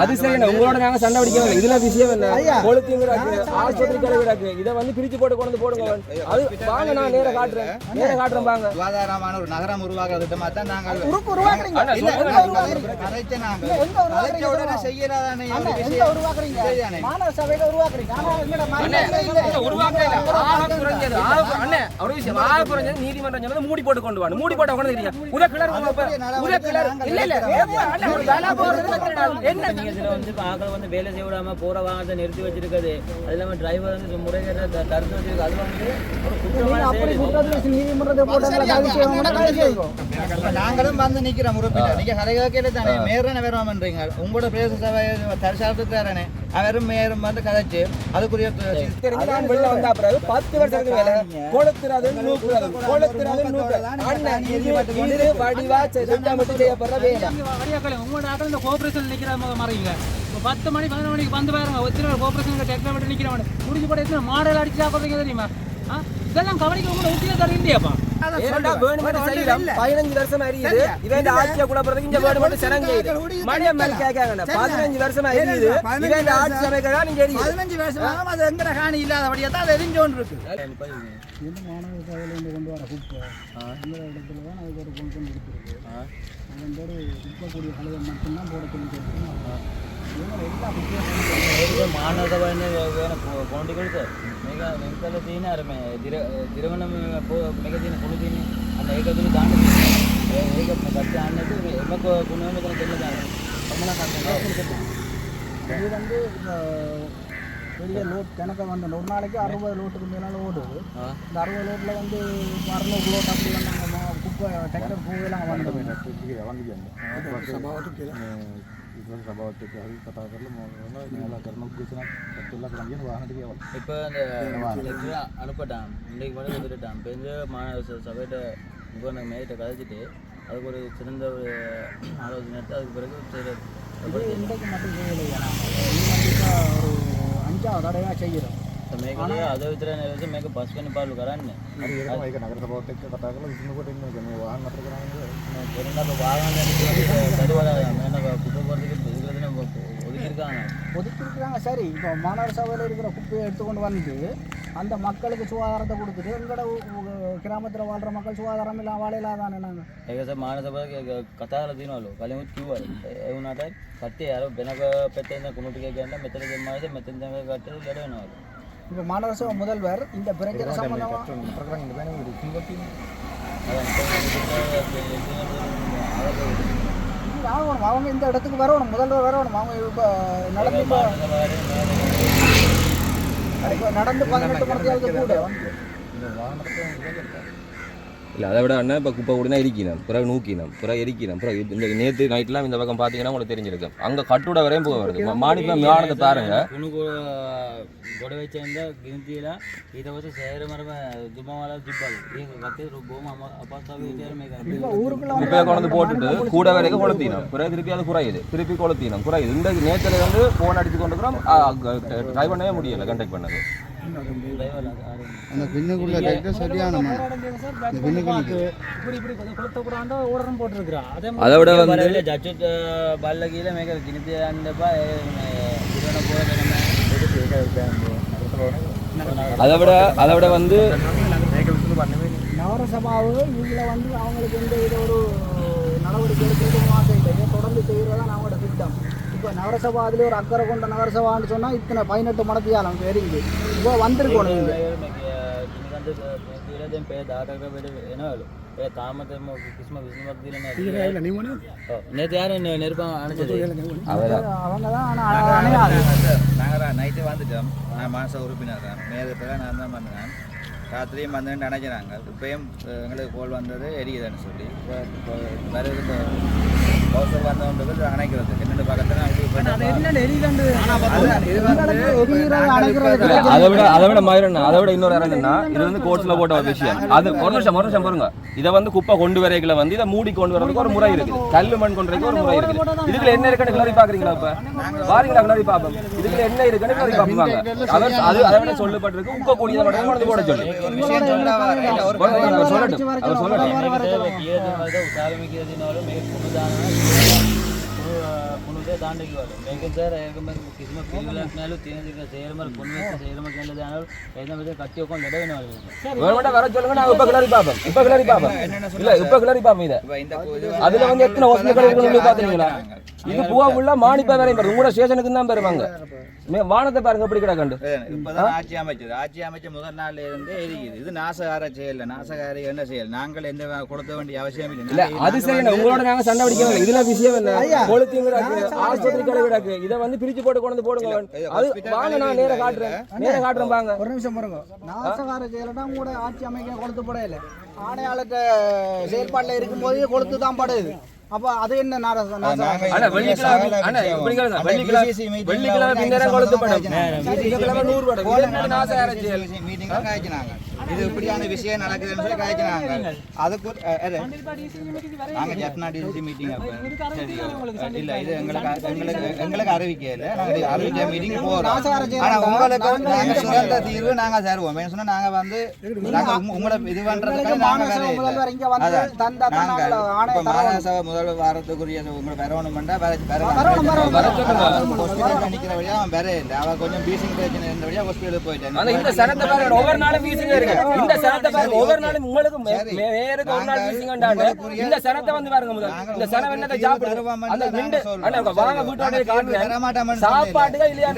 அது சரி உங்களோட நாங்க சண்டை பிடிக்கணும் இதுல விஷயம் என்ன கொளுத்திங்க ஆஸ்பத்திரி கிடக்கு இதை வந்து பிரிச்சு போட்டு கொண்டு போடுங்க அது வாங்க நான் நேர காட்டுறேன் வாங்க சுகாதாரமான ஒரு நகரம் உருவாக்குற திட்டமா தான் நாங்கள் மாநகர சபையில உருவாக்குறீங்க நீதிமன்றம் மூடி போட்டு கொண்டு வாங்க மூடி போட்டு கொண்டு வந்து வேலை செய்ய விடாம போற வாகனத்தை நிறுத்தி வச்சிருக்காது அது இல்லாம டிரைவர் வந்து முறைகேட தடுத்து வச்சிருக்கு அது வந்து நாங்களும் வந்து நிக்கிறோம் உறுப்பினர் நீங்க கரையாக்கையில தானே மேயரான வேறாமன்றீங்க உங்களோட பிரதேச சபை தரிசாலத்துக்காரனே அவரும் மேயரும் வந்து கதைச்சு அதுக்குரிய வெளில வந்தா பிறகு 10 வருஷத்துக்கு மேல கொளுத்துறது உங்களோட ஆட்கள் இந்த கோஆபரேஷன் நிக்கிற மாறீங்க 10 மணி 11 மணிக்கு வந்து பாருங்க ஒத்திர கோஆபரேஷன் டெக்னாமெட்ரி நிக்கிறவன் முடிஞ்சு போட எத்தனை மாடல் அடிச்சு சாப்பிடுறீங்க தெரியுமா இதெல்லாம் கவனிக்க உங்களோட உத்தியோக தர இல்லையாப்பா 15 வருஷம் அறியுது இவன் ஆட்சியை கூட போறதுக்கு இந்த வேர்டு மட்டும் சரங்க மணியம் மேல் கேட்காங்க 15 வருஷம் அறியுது இவன் ஆட்சி சபைக்காக நீங்க 15 வருஷமாக அது எங்கட காணி இல்லாதபடியா தான் அது எரிஞ்சோன்னு இருக்கு இந்த மாநகர சபையில கொண்டு வர குப்பை இந்த இடத்துல தான் அதுக்கு ஒரு கொண்டு கொடுத்துருக்கு அதன் பேர் குப்பைக்கூடிய கலையை மட்டும்தான் போட சொல்லி මානව වෙන කොන්ටි කළද මේක වෙන්කල තියෙන අර මේ දිරවන මේක තියෙන කුණු තියෙන්නේ අන්න ඒක දුන්න දාන්න ඒක මොකක්ද දාන්න නැතුව එමක කුණු වෙන කෙනෙක් දෙන්න දාන්න සම්මන කරනවා இது வந்து பெரிய லோட் கணக்கை வந்து ஒரு நாளைக்கு 60 லோட்டுக்கு மேலே ஓடுது இந்த 60 லோட்டில் வந்து 600 லோட் அப்படி வந்தாங்க குப்பை டிராக்டர் பூவெல்லாம் සභාවත් එක්ක හරි කතා කරලා මොනවා මෙයාලා කරන උද්දේශනක් පැත්තෙල්ලා කරන් කියන වාහනට ගියවල. இப்ப அந்த அனுப்பட்டான் இன்னைக்கு மட்டும் வந்துட்டான் பெஞ்ச மாநகர சபையிட்ட முகன மேயிட்ட கதைச்சிட்டு அதுக்கு ஒரு சிறந்த ஒரு ஆலோசனை எடுத்து அதுக்கு பிறகு சரி இன்றைக்கு மட்டும் செய்யலையா ஒரு 5வது தடவையாக செய்கிறோம் මේක අද විතර නෙවෙයි මේක බස් වෙන පාලු කරන්නේ. හරි ඒකම ඒක නගර සභාවත් එක්ක කතා කරලා විසඳනකොට ඉන්නේ මේ වාහන අතර කරන්නේ. මේ පොරණක වාහන දඩවල මේනක කුපපොරදික ඉතිරදෙන ஒதுக்கிருக்காங்க சரி இப்போ மாநகர சபையில் இருக்கிற குப்பையை எடுத்துக்கொண்டு வந்து அந்த மக்களுக்கு சுகாதாரத்தை கொடுத்துட்டு எங்களோட கிராமத்தில் வாழ்கிற மக்கள் சுகாதாரம் இல்லை வாழையில்லாதானே நாங்கள் ඒක මානව සභාවේ කතා කරලා දිනවලු කලිමුත් කිව්වා ඒ වුණාට කට්ටිය අර වෙනක පැත්තේ ඉන්න කුණු ටික ගන්න මෙතන දෙන්නාද මෙතන දැන් කට්ටිය ලඩ වෙනවා இப்போ மாநகர சபை முதல்வர் இந்த பிரச்சனை சம்பந்தமாக அவங்க இந்த இடத்துக்கு வரணும் முதல்வர் வரணும் அவங்க இப்போ நடந்து 18 மணியாவது கூட இல்லை அதை விட அண்ணா இப்போ குப்பை கூட தான் எரிக்கணும் பிறகு நூக்கினோம் பிறகு எரிக்கணும் பிறகு இந்த நேற்று நைட்லாம் இந்த பக்கம் பார்த்தீங்கன்னா உங்களுக்கு தெரிஞ்சிருக்கும் அங்கே கட்டுட வரையும் போக வருது மாடிப்பா மாடத்தை பாருங்க ගොඩ වෙච්ච ඉඳ ගිනිතියලා ඊට පස්සේ සෑර මරම දුමවලා තිබ්බලු. ඒක ගත්තේ බොහොම අපස්ථාවේ විතර මේක. குப்பையை கொண்டு போட்டுட்டு கூட வரைக்கும் கொளுத்தினோம் பிறகு திருப்பி அது குறையுது திருப்பி கொளுத்தினோம் குறையுது இந்த நேரத்தில் வந்து ஃபோன் அடித்து கொண்டு இருக்கிறோம் ட்ரை பண்ணவே முடியலை கண்டக்ட் பண்ணது அந்த பின்னுக்குள்ள டைரக்டர் சரியான அதை விட வந்து ජජ්ජත් බල්ල කියලා මේක ගිනිතිය යන්න එපා ඉරණ පොර அதை விட வந்து நகர சபாவு இவங்களை வந்து அவங்களுக்கு எந்த வித ஒரு நடவடிக்கை எடுக்கிறதுக்கு ஆசை இல்லை தொடர்ந்து செய்கிறதான் அவங்களோட திட்டம் இப்போ நகரசபா அதில் ஒரு அக்கறை கொண்ட நகரசபான்னு சொன்னால் இத்தனை 18 மடத்தியால் அவங்க எரிஞ்சு இப்போ வந்திருக்கணும் දැන් පේ 18කට වැඩ එනවලු. ඒ තාමත් කිසිම විසඳුමක් දීලා නැහැ. நேத்து யாரு நெருப்பம் அணைச்சது? அவங்க தான் ஆனால் நாங்கள் நைட்டு வந்துட்டோம் நான் மாச உறுப்பினர் தான் மேயத்துக்காக நான் தான் பண்ணேன் ராத்திரியும் வந்து நினைக்கிறாங்க இப்பயும் எங்களுக்கு கோல் வந்தது எரியுதுன்னு சொல்லி வருது அவசரம் வந்தவங்களுக்கு அணைக்கிறது என்னென்ன பக்கத்தில் அதை விட மயிரண்ணா அதை விட இன்னொரு என்னன்னா இது வந்து கோர்ட்ஸ்ல போட்ட ஒரு விஷயம் அது ஒரு நிமிஷம் பாருங்க இதை வந்து குப்பை கொண்டு வரைகளை வந்து இதை மூடி கொண்டு வரதுக்கு ஒரு முறை இருக்குது கல்லு மண் கொண்டு வரதுக்கு ஒரு முறை இருக்குது இதுல என்ன இருக்குன்னு கிளறி பாக்குறீங்களா இப்ப பாருங்களா கிளறி பார்ப்போம் இதுல என்ன இருக்குன்னு கிளறி பார்ப்பாங்க அது அதை விட சொல்லப்பட்டிருக்கு உப்ப கூடியதை மட்டும் கொண்டு போட சொல்லி சொல்லட்டும் කොන්දේ දාන්න කිව්වලු. මේකෙන් සර් ඒකම කිසිම පිළිවෙලක් නැලු තියෙන දේ සේරම කොන්වෙස් සේරම කියලා දානවලු. එහෙනම් මෙතන කට්ටිය ඔක්කොම ලැබ වෙනවලු. வேணுமெண்டா வர சொல்லுங்க நான் இப்ப கிளறி பாப்பேன் இல்ல இப்ப கிளறி பாப்பேன் இத இப்போ இந்த அதுல வந்து எத்தனை ஹாஸ்பிடல் இருக்குன்னு பாத்தீங்களா இது பூவா உள்ள மாணிப்பா வரையும் பாருங்க உங்களோட ஸ்டேஷனுக்கு தான் வருவாங்க வானத்தை பாருங்க எப்படி கிடக்கண்டு இப்பதான் ஆட்சி அமைச்ச முதல் நாள்ல இருந்து எரிக்குது. இது நாசகார செயல், நாசகார என்ன செயல்? நாங்கள் எந்த கொடுக்க வேண்டிய அவசியம் இல்ல இல்லை. அது சரி உங்களோட நாங்க சண்டை பிடிக்கவே இதுல விஷயம் என்ன கொளுத்தியும் கிடக்கு ஆஸ்பத்திரி கடை கிடக்கு இதை வந்து பிரிச்சு போட்டு கொண்டு போடுங்க அது வாங்க நான் நேர காட்டுறேன் வாங்க ஒரு நிமிஷம் பாருங்க. நாசகார செயலடா கூட ஆட்சி அமைக்க கொளுத்து படையில ஆணையாளர்கிட்ட செயல்பாட்டில் இருக்கும்போது கொளுத்து தான் படுது. அப்ப அது என்ன அண்ணா வெள்ளிக்கிழமை அண்ணா இப்படி கேளுங்க வெள்ளிக்கிழமை பின்னரே கொளுத்து படும் வெள்ளிக்கிழமை 100 படும் இது நாசகார செயல் மீட்டிங்ல காய்ச்சினாங்க. இது இப்படியான விஷயம் நடக்குதுன்னு சொல்லி காய்ச்சினாங்க. அதுக்கு நாங்க ஜப்னா டிசி மீட்டிங் இல்ல இது எங்களுக்கு அறிவிக்கல. நாங்க அறிவிக்க மீட்டிங் போறோம். ஆனா உங்களுக்கு நாங்க சுரண்ட தீர்வு நாங்க தருவோம். ஏன் சொன்னா நாங்க வந்து உங்களை இது பண்றதுக்கு நாங்க மாநகரசபை முதல்வர் வாரத்துக்குரிய உங்களை வரணும்னா நிக்கிற வழியா அவன் வேற இல்லை. அவன் கொஞ்சம் பீசிங் பிரச்சனை இருந்த வழியா ஹாஸ்பிட்டலுக்கு போயிட்டேன். இந்த சனத்தை பாருங்க ஒவ்வொரு நாளும் வீசிங்க இருக்கு. இந்த சனத்தை பாருங்க ஒவ்வொரு நாளும் உங்களுக்கு மேயருக்கு ஒரு நாள் வீசிங்கண்டாங்க. இந்த சனத்தை வந்து பாருங்க முதல்ல இந்த சனம் என்னத்தை சாப்பிடுது அந்த நின்று அண்ணா வாங்க வீட்டோட காட்டுறேன் சாப்பாட்டுக்கே இல்லையா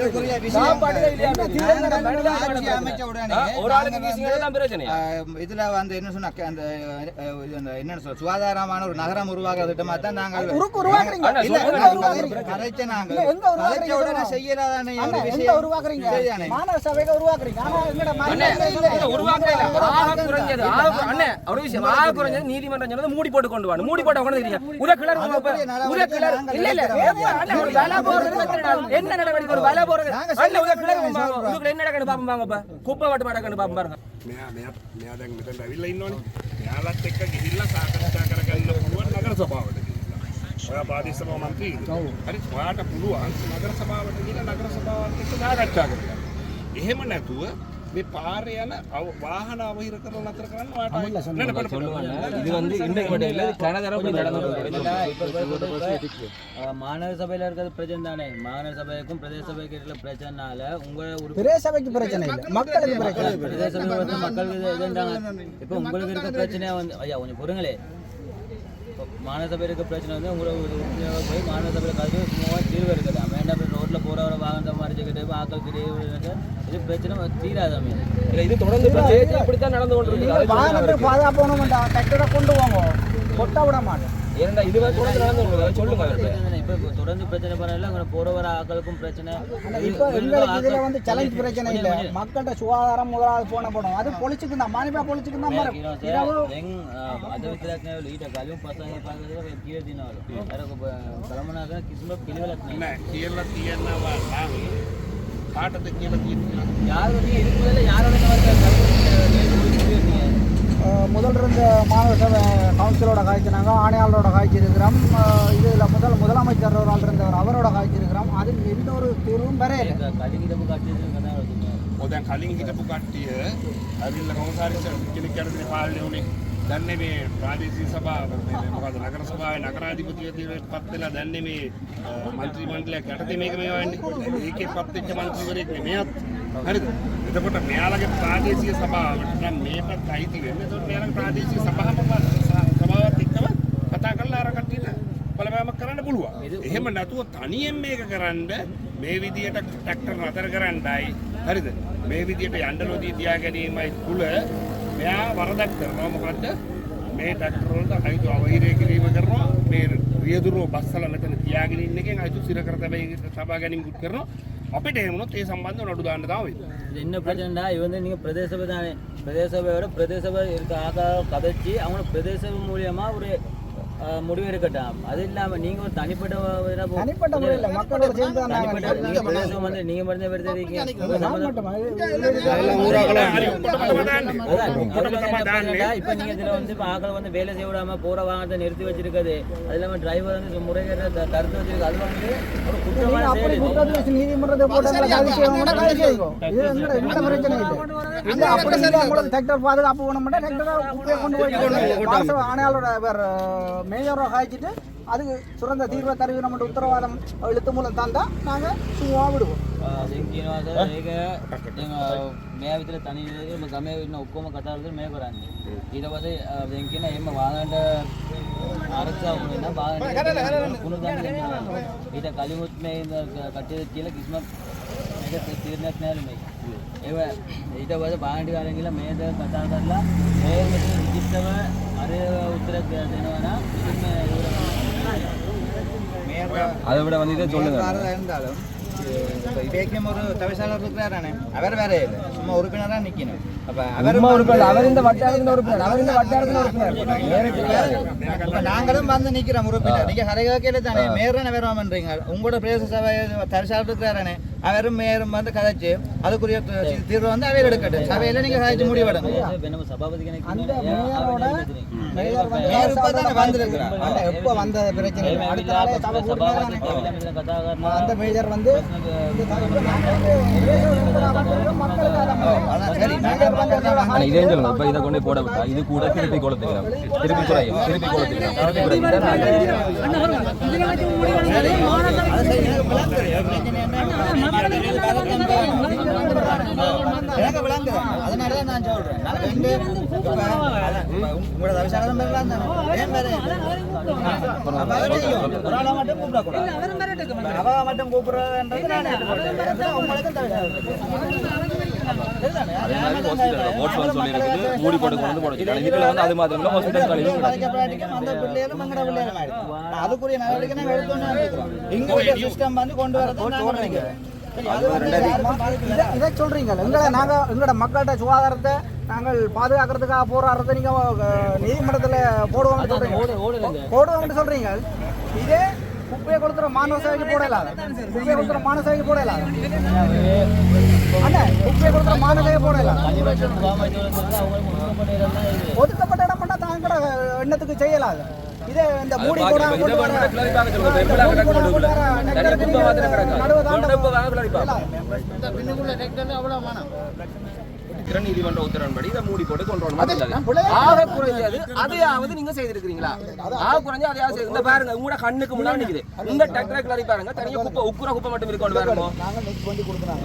ஒரு ஆளுக்கு வீசிங்க தான் பிரச்சனை. இதுல வந்து என்ன சொன்னா அந்த என்ன சொல்ற சுகாதாரமான ஒரு நகரம் உருவாக்குற திட்டமா தான் நாங்கள் செய்யறாதானே மாநகர சபையை உருவாக்குறீங்க. நீதிமன்றம் சொன்னது மூடி போட்டு கொண்டு வாங்க மூடி போட்ட கொண்டு என்ன நடவடிக்கை ஒரு வேலை போறது என்ன நடக்கணும் பாப்போம் வாங்கப்பா குப்பை வாட்டு மாட்டக்கணும் பாப்போம் பாருங்க මෙයා දැන් මෙතන ඇවිල්ලා ඉන්නවනේ. මෙයාලත් එක්ක ගිහිල්ලා සාකච්ඡා කරගන්න පුළුවන් නගර සභාවට ගිහිල්ලා. ඔයා ප්‍රාදේශ සභාව මන්ත්‍රී. හරි ඔයාට පුළුවන් නගර සභාවට ගිහිල්ලා නගර සභාවත් එක්ක සාකච්ඡා කරගන්න. එහෙම නැතුව මේ පාරේ යන වාහන අවහිර කරන නතර කරන්න ඔයාට இது வந்து இன்றைக்கு மட்டும் இல்ல கனதரப்பு மாநகர சபையில இருக்கிறது பிரச்சனை தானே. மாநகர சபைக்கும் பிரதேச சபைக்கு இருக்கிற பிரச்சனைனால உங்க பிரதேச சபைக்கு பிரச்சனை இல்லை, மக்களுக்கு பிரச்சனை. பிரதேச சபை வந்து மக்களுக்கு இதுன்றாங்க. இப்போ உங்களுக்கு இருக்க பிரச்சனையா வந்து ஐயா கொஞ்சம் பொறுங்களே. மாநகர சபை இருக்க பிரச்சனை வந்து உங்களை போய் மாநகர சபையில் கருத்து சும்மா தீர்வு இருக்குது. வேண்டாம் ரோட்டில் போகிற வாகனத்தை மறைச்சிக்கிட்டு ஆக்களுக்கு இது பிரச்சனை தீராதாமே. இது தொடர்ந்து இப்படித்தான் நடந்து கொண்டிருக்கு. வாகனத்தை பாதுகாப்பு கட்டட கொண்டு வாங்க கொட்ட விட மாட்டேன். ஏன்னா இது தொடர்ந்து நடந்து சொல்லுங்க. இப்போ தொடர்ந்து பிரச்சனை பண்ணல அங்கே போகிற வர ஆக்களுக்கும் பிரச்சனை. இப்போ எங்களுக்கு இதில் வந்து சேலஞ்ச் பிரச்சனை இல்லை. மக்கள்கிட்ட சுகாதாரம் முதலாவது போனப்படும் அது பொலிச்சுக்கு தான் மானிப்பா பொலிச்சுக்கு தான் அது විතරක් ඊට කලින් පස්සෙන් පාගදලා කීය දිනවලු. අර කලමනාක කිසිම පිළිවෙලක් නැහැ. කියලා තියෙනවා නම් කාටද කියලා තියෙනවා. யாரோட இருக்குதுல யாரோட முதல் இருந்த மாநகர சபை கவுன்சிலோட காய்ச்சினாங்க, ஆணையாளரோட காய்ச்சிருக்கிறோம். இதில் முதலமைச்சர் ஒரு ஆள் இருந்தவர் அவரோட காய்ச்சிருக்கிறோம். அதுக்கு எந்த ஒரு தீர்வும் வரையில. කලින් දැන් කලින් හිටපු කට්ටිය ඇවිල්ලා කොහොමසාරි කෙනෙක් යනදී පාලනය උනේ. දැන් මේ ප්‍රාදේශීය සභාව මොකද නගර සභාවේ නගරාධිපතිවරයෙක් පත් වෙලා දැන් මේ മന്ത്രി මණ්ඩලයක් යටතේ මේක මේවා වෙන්නේ. ඒකේ පත් වෙච්ච മന്ത്രിවරයෙක් මෙයත් හරිද? එතකොට මෙයාලගේ ප්‍රාදේශීය සභාවට නම් මේකත් අයිති වෙන්නේ. එතකොට මෙයාලගේ ප්‍රාදේශීය සභාවත් එක්කම කතා කරලා අර කට්ටියට බලපෑමක් කරන්න පුළුවන්. එහෙම නැතුව තනියෙන් මේක කරන්න මේ විදියට ට්‍රැක්ටර් නතර කරන්නයි හරිද? මේ විදියට යන්න නොදී තියා ගැනීමයි කුල මෙයා වරදක් කරනවා. මොකද්ද මේ ට්‍රැක්ටර් වලට අයිතු අවහිරය කිරීම කරනවා. මේ රියදුරෝ බස්සලා මෙතන තියාගෙන ඉන්න එකෙන් අයිතු සිර කර තබා ගැනීම කරනවා. අපිට එහෙම වුණොත් ඒ සම්බන්ධව නඩු දාන්න තමයි වෙන්නේ. என்ன பிரச்சனைடா இது வந்து நீங்கள் பிரதேச சபை தானே. பிரதேச சபையோட பிரதேச சபை இருக்க ஆக்கார கதைச்சி அவங்க பிரதேச சபை மூலியமாக ஒரு முடிவு எடுக்கட்டும். அது இல்லாமல் நீங்கள் ஒரு தனிப்பட்ட முறையில் மக்களோட சேர்ந்து நீங்கள் பிரதேசம் வந்து நீங்கள் மட்டும் எடுத்துருக்கீங்க. இப்போ நீங்கள் இதில் வந்து இப்போ ஆக்களை வந்து வேலை செய்ய விடாமல் போகிற வாகனத்தை நிறுத்தி வச்சிருக்குது. அது இல்லாமல் டிரைவர் வந்து முறைகேட்ட தடுத்து வச்சிருக்கு. அது வந்து ஒரு குற்றமான நீதிமன்றத்தை போட்டு பாதுகாப்பு பண்ண மாட்டேன். ஆணையாளோட மேயரை காய்ச்சிட்டு அதுக்கு சிறந்த தீர்வை தருவி நம்ம உத்தரவாதம் எழுத்து மூலம் தந்தா நாங்கள் சும்மா விடுவோம். ඒක මේ විතර තනියම ගමේ ඉන්න ඔක්කොම කතා කරලා මේ කරන්නේ. ඊට පස්සේ දැන් කියන එහෙම වාහනට ආරක්ෂාව වෙන වාහන කුණු ගන්න දෙනවා. ඊට කලිමුත් මේ කට්ටිය කියලා කිසිම මේක තීරණයක් නැහැ මේ. ඒව ඊට පස්සේ වාහන ටික අරන් ගිහලා මේද කතා කරලා මේ මෙතන රිජිස්ටර්ව අර උත්තරයක් දෙනවා නම් ඉතින් அதை விட வந்து இதை சொல்லுங்க. இருந்தாலும் இவைக்கும் ஒரு தவிசாளர் இருக்கிறாரானே அவர் வேற இல்லை சும்மா உறுப்பினரா நிக்கணும். அப்ப அவர் இந்த வட்டாரத்தின் உறுப்பினர், அவர் இந்த வட்டாரத்தின் உறுப்பினர். நாங்களும் வந்து நிக்கிறோம் உறுப்பினர். நீங்க ஹரகாக்கையில தானே மேயரான வேறாமன்றீங்க. உங்களோட பிரதேச சபை தவிசாளர் இருக்கிறாரானே அவரும் மேயரும் வந்து கதைச்சு அதுக்குரிய தீர்வு வந்து அவையில் எடுக்கட்டும். சபையில நீங்க கதைச்சு முடிவெடுங்க. වෙනම සභාපති කෙනෙක් அந்த மேயரோட மேயர் இப்பதானே வந்திருக்கிறார். எப்போ வந்த பிரச்சனை இல்லை. அடுத்த நாளே சபை கூடினாலே කතා කරනවා. அந்த மேஜர் வந்து ஆனா இதே சொல்லுங்க. இப்ப இதை கொண்டு போட விட்டா இது கூட திருப்பி கொளுத்துக்கலாம், திருப்பி குறையும், திருப்பி கொளுத்துக்கலாம், திருப்பி குறையும். எனக்கு விளங்குது. அதனாலதான் நான் சொல்றேன். உங்களோட தவிசாளரும் வரலாம் தானே. ஏன் வேற மட்டும் கூப்பிடக்கூடாது. அவ மட்டும் கூப்பிடுறதுன்றது நான் உங்களுக்கு அதே மாதிரி ஹாஸ்பிட்டல் ஓட்ஸ் வந்து சொல்லியிருக்குது மூடி போட்டு கொண்டு வந்து போட வச்சிருக்காங்க. இதுல வந்து அது மாதிரி இல்லை, ஹாஸ்பிட்டல் கழிவு அந்த பிள்ளைகளும் எங்கட பிள்ளைகளும் ஆயிடுச்சு. அதுக்குரிய நடவடிக்கை நாங்கள் எடுத்துன்னு இருக்கிறோம். இங்க சிஸ்டம் வந்து கொண்டு வரது நாங்கள் நினைக்கிறோம். இதை சொல்றீங்க எங்களோட மக்கள்கிட்ட சுகாதாரத்தை நாங்கள் பாதுகாக்கிறதுக்காக போராடுறதை நீங்க நீதிமன்றத்தில் போடுவாங்கன்னு சொல்றீங்க. இதே குப்பையை கொடுத்துற மாணவ சேவைக்கு போடலாது, குப்பையை கொடுத்துற மாணவ சேவைக்கு போடலாது, அண்ணா குப்பையை கொடுத்துற மாணவ சேவை போடலாம். ஒதுக்கப்பட்ட இடம் பண்ணா தாங்கட எண்ணத்துக்கு செய்யலாது. இதே இந்த மூடி போடாம நீதிமன்ற உத்தரவின்படி இதை மூடி போட்டு கொண்டு வரணும். ஆக குறைஞ்சது அதையாவது நீங்க செய்திருக்கீங்களா? ஆக குறைஞ்சு அதையாவது இந்த பாருங்க உங்களோட கண்ணுக்கு முன்னாடி நிக்குது. இந்த டெக்டர் கிளறி பாருங்க, தனியா குப்பை உக்குற குப்பை மட்டும் இருக்கணும் பாருங்க. நாங்கள் நெட் பண்ணி கொடுக்குறாங்க.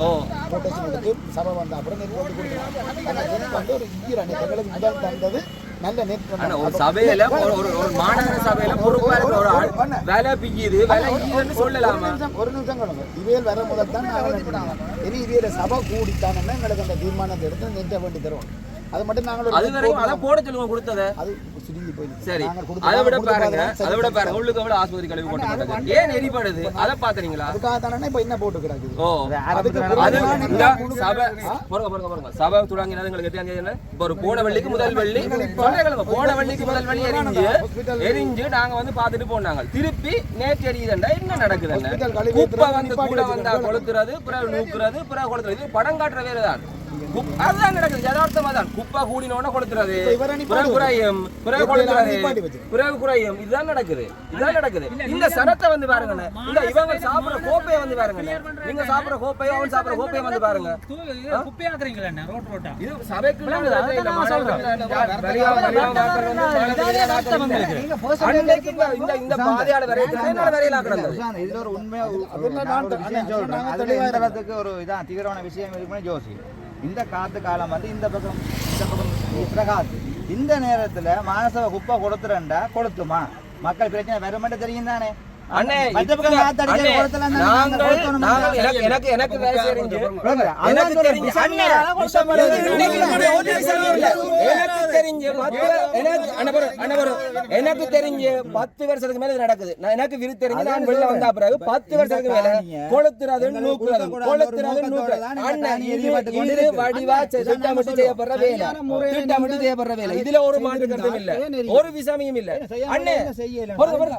ரொட்டேஷன் எடுத்து சபை வந்த அப்புறம் நெட் பண்ணி கொடுக்குறாங்க. அந்த நெட் வந்து ஒரு ஈரன் எங்களுக்கு முதல் தந்தது நல்ல நெட் பண்ண. ஒரு சபையில ஒரு மாநகர சபையில பொறுப்பா இருக்கிற ஒரு ஆள் வேலை பிக்கிது வேலை ஈரன்னு சொல்லலாமா? ஒரு நிமிஷம் கிடங்க. இவையில் வர முதல் தான் நாங்கள் நினைக்கிறாங்க. இனி இவையில சபை கூடித்தானே எங்களுக்கு அந்த தீர்மானத்தை எடுத்து நெட்டை வேண்டி தருவோம். அது மட்டும் நாங்கள் அது வரைக்கும் அதை போட சொல்லுவோம் கொடுத்ததை. அது சுருங்கி போயிடுச்சு. சரி, அதை விட பாருங்க உள்ளுக்கு எவ்வளவு ஆஸ்பத்திரி கழிவு போட்டு மாட்டாங்க. ஏன் எரிப்படுது அதை பாத்தீங்களா? அதுக்காக தானே இப்ப என்ன போட்டு கிடக்குது. ஓ அது சபை சபை தொடங்கினது எங்களுக்கு எத்தனை இப்ப ஒரு போன வெள்ளிக்கு முதல் வெள்ளி போன வெள்ளிக்கு முதல் வெள்ளி எரிஞ்சு நாங்க வந்து பாத்துட்டு போனாங்க. திருப்பி நேற்று எரியுதுண்டா என்ன நடக்குது? குப்பை வந்து கூட வந்தா கொளுத்துறது, பிறகு நூக்குறது, பிறகு கொளுத்துறது. படம் காட்டுற வேலைதான் அதுதான் நடக்குது. யதார்த்தமா தான் குப்பை கூடினோட கொளுத்துறது, பிறகு குறையும், பிறகு கொளுத்துறது, பிறகு குறையும். இதுதான் நடக்குது, இதுதான் நடக்குது. இந்த சரத்தை வந்து பாருங்க, இந்த இவங்க சாப்பிடுற கோப்பையை வந்து பாருங்க, நீங்க சாப்பிடுற கோப்பையோ அவன் சாப்பிடுற கோப்பையை வந்து பாருங்க. குப்பையாக்குறீங்களா ரோட் ரோட்டா? இது சபைக்கு இதுல ஒரு உண்மையா ஒரு இதான் தீவிரமான விஷயம் இருக்குன்னு ஜோசி. இந்த காத்து காலம் வந்து இந்த பக்கம் காத்து இந்த நேரத்துல மானசபை குப்பை கொடுத்துறா கொடுத்துமா மக்கள் பிரச்சனை வருமானு தெரியும் தானே. எனக்கு தெரிஞ்சு 10 வருஷத்துக்கு மேல நடக்குது. எனக்கு விரு தெரிஞ்சு நான் வெளில வந்தா பிறகு 10 வருஷத்துக்கு மேல கொளுத்துறது நூக்குறது கொளுத்துறது இது வடிவா திட்டமிட்டு செய்யப்படுற வேலை, திட்டமிட்டு செய்யப்படுற வேலை. இதுல ஒரு மாற்று கருத்தும் இல்ல, ஒரு விஷயமும் இல்ல. அண்ணே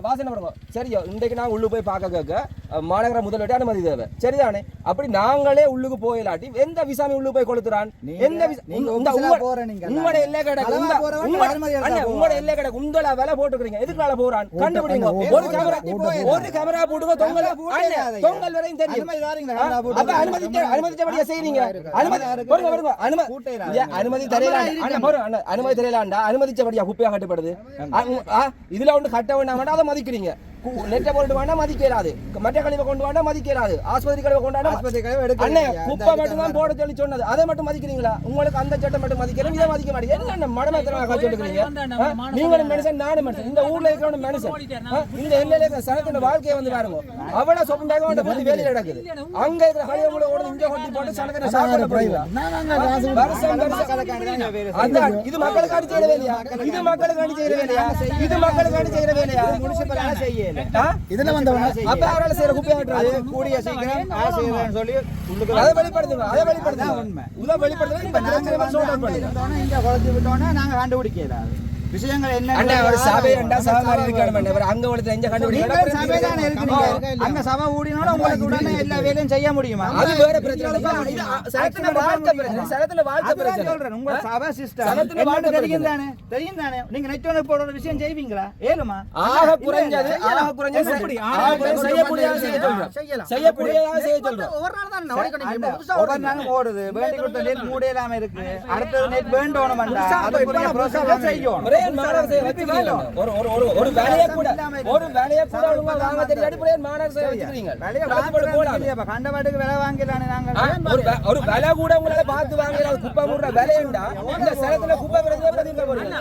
வாசனை வருங்க சரியோ. இன்றைக்கு நாங்கள் உள்ளு போய் பார்க்க கேட்க மாநகர முதல்வர்கிட்ட அனுமதி தேவை, சரிதானே? அப்படி நாங்களே உள்ளுக்கு போயிலாட்டி எந்த விசாமி உள்ளு போய் கொளுத்துறான்? எந்த உங்களோட எல்லை கிடக்கு, உங்களோட எல்லை கிடக்கு, உங்கள வேலை போட்டுக்கிறீங்க, எதுக்கால போறான் கண்டுபிடிங்க. ஒரு கேமரா போட்டுங்க, தொங்கல் வரையும் தெரியும். அப்ப அனுமதிச்சபடியா செய்றீங்க. அனுமதி தெரியலாண்டா, அனுமதிச்சபடியா குப்பையா கட்டுப்படுது. இதுல ஒன்று கட்ட வேண்டாம், அதை மதிக்கிறீங்க. நெட்டை போட்டு வேணா மதிக்கிறாது, மற்ற கழிவை கொண்டு வேணா மதிக்கிறாது, ஆஸ்பத்திரி கழிவை கொண்டாடா ஆஸ்பத்திரி கழிவு எடுக்க அண்ணே குப்பை மட்டும் தான் போட சொல்லி சொன்னது, அதை மட்டும் மதிக்கிறீங்களா? உங்களுக்கு அந்த சட்டம் மட்டும் மதிக்கிறேன், இதை மதிக்க மாட்டேங்க. என்ன மடமேத்தனமா காட்சி எடுக்கிறீங்க? நீங்களும் மனுஷன், நானும் மனுஷன். இந்த ஊர்ல இருக்கிற மனுஷன், இந்த எல்லையில இருக்கிற சனத்தோட வாழ்க்கையை வந்து பாருங்க. அவ்வளவு சொப்பம் பேக பத்தி வேலையில் நடக்குது. அங்க இருக்கிற கழிவு கூட ஓட இங்க கொட்டி போட்டு சனத்தை சாப்பிட போறீங்களா? அதான் இது மக்களுக்கு அடி செய்யற வேலையா? இது மக்களுக்கு அடி செய்யற வேலையா? இது மக்களுக்கு அடி செய்யற வேலையா? முனிசிபல் செய்யல இதுல வந்தவங்க அப்ப அவரால் செய்யற குப்பையை வெட்டுறது கூடிய சீக்கிரம் செய்யறேன்னு சொல்லி உள்ளுக்கு அதை வெளிப்படுத்துங்க, அதை வெளிப்படுத்துங்க. உண்மை. இதை வெளிப்படுத்துங்க. இப்ப நாங்க இங்க குறைச்சி விட்டோம்னா நாங்க கண்டுபிடிக்கல விஷயங்கள் என்ன அண்ணா ஒரு சபை அண்டா சபை மாதிரி இருக்கானே அங்க ஒருத்தர் எங்க கண்டுபிடிக்க சபை தானே இருக்கீங்க. அங்க சபை ஊடினாலும் உங்களுக்கு உடனே எல்லா வேலையும் செய்ய முடியுமா? அது வேற பிரச்சனை இல்ல. இது சரத்துல வாழ்க்கை பிரச்சனை, சரத்துல வாழ்க்கை பிரச்சனை சொல்றேன். உங்க சபை சிஸ்டம் சரத்துல வாழ்க்கை தெரியும் தானே, தெரியும் தானே. நீங்க நெட்வொர்க் போட விஷயம் செய்வீங்களா? ஏழுமா ஆக குறைஞ்சது செய்யக்கூடியதாக செய்ய சொல்றோம், செய்யக்கூடியதாக செய்ய சொல்றோம். ஒரு நாள் தான் ஒரே கடைக்கு புதுசா ஒவ்வொரு நாளும் ஓடுது. வேண்டி கொடுத்த நெட் மூடையெல்லாம் இருக்கு. அடுத்தது நெட் வேண்டோணும் அதுக்குரிய ப்ரோசஸ் செய்யணும். ஒரே மாநகர சேவை வச்சிருக்கீங்க. ஒரு வேலையை கூட ஒழுங்கா வாங்க தெரியாடி ஒரே மாநகர சேவை வச்சிருக்கீங்க. கண்டவாட்டுக்கு விலை வாங்கலானே நாங்க. ஒரு வேலை கூட உங்களால பார்த்து வாங்கலாம். குப்பை மூடுற வேலையண்டா இந்த சரத்துல குப்பை பிரச்சனை பதிக்க போறீங்க.